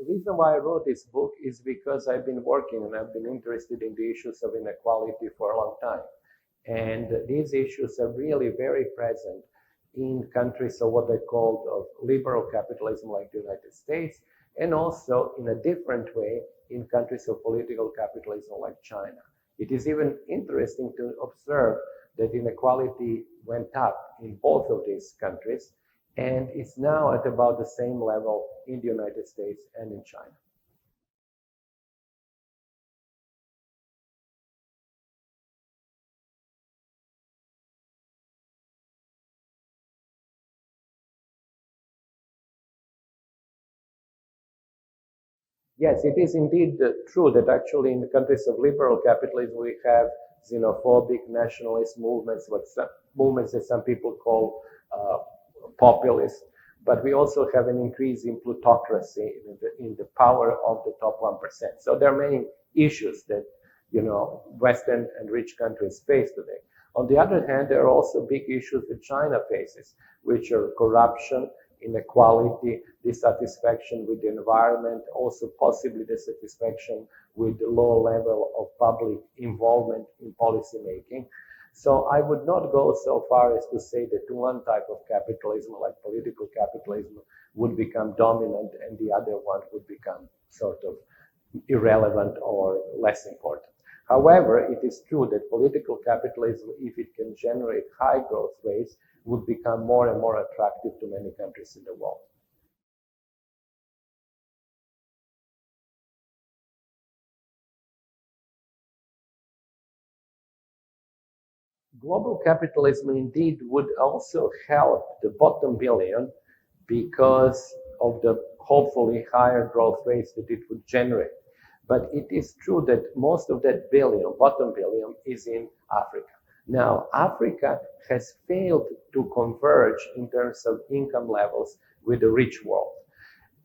The reason why I wrote this book is because I've been working and I've been interested in the issues of inequality for a long time. And these issues are really very present in countries of what they call of liberal capitalism like the United States, and also in a different way in countries of political capitalism like China. It is even interesting to observe that inequality went up in both of these countries, and it's now at about the same level in the United States and in China. Yes, it is indeed true that actually in the countries of liberal capitalism we have xenophobic nationalist movements, movements that some people call populist, but we also have an increase in plutocracy in the power of the top 1%. So there are many issues that Western and rich countries face today. On the other hand, there are also big issues that China faces, which are corruption, inequality, dissatisfaction with the environment, also possibly dissatisfaction with the low level of public involvement in policy making. So I would not go so far as to say that one type of capitalism, like political capitalism, would become dominant and the other one would become sort of irrelevant or less important. However, it is true that political capitalism, if it can generate high growth rates, would become more and more attractive to many countries in the world. Global capitalism indeed would also help the bottom billion because of the hopefully higher growth rates that it would generate. But it is true that most of that billion, bottom billion, is in Africa. Now, Africa has failed to converge in terms of income levels with the rich world.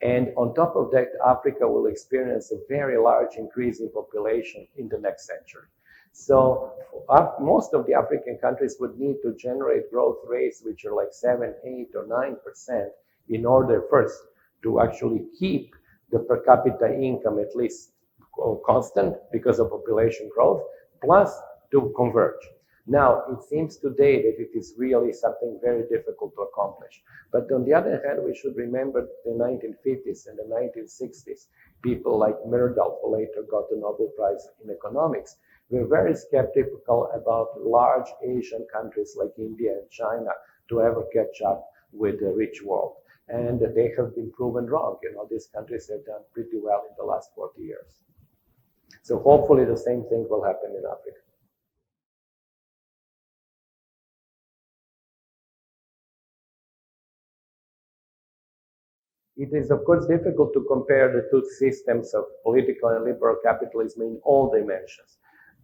And on top of that, Africa will experience a very large increase in population in the next century. So most of the African countries would need to generate growth rates which are like 7, 8, or 9% in order first to actually keep the per capita income at least constant because of population growth, plus to converge. Now, it seems today that it is really something very difficult to accomplish. But on the other hand, we should remember the 1950s and the 1960s. People like Myrdal, who later got the Nobel Prize in economics, were very skeptical about large Asian countries like India and China to ever catch up with the rich world. And they have been proven wrong. These countries have done pretty well in the last 40 years. So hopefully the same thing will happen in Africa. It is, of course, difficult to compare the two systems of political and liberal capitalism in all dimensions.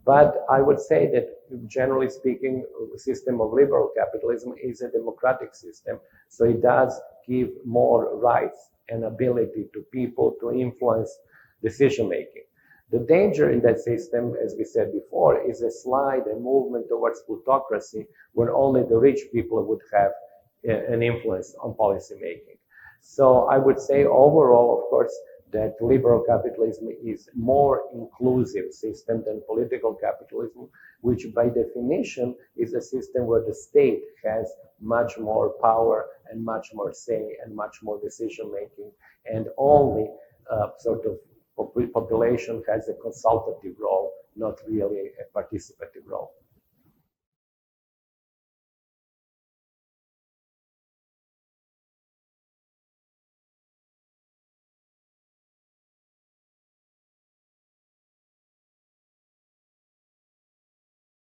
But I would say that, generally speaking, the system of liberal capitalism is a democratic system. So it does give more rights and ability to people to influence decision making. The danger in that system, as we said before, is a slide and movement towards plutocracy, where only the rich people would have an influence on policy making. So I would say overall, of course, that liberal capitalism is more inclusive system than political capitalism, which by definition is a system where the state has much more power and much more say and much more decision making, and only sort of population has a consultative role, not really a participative role.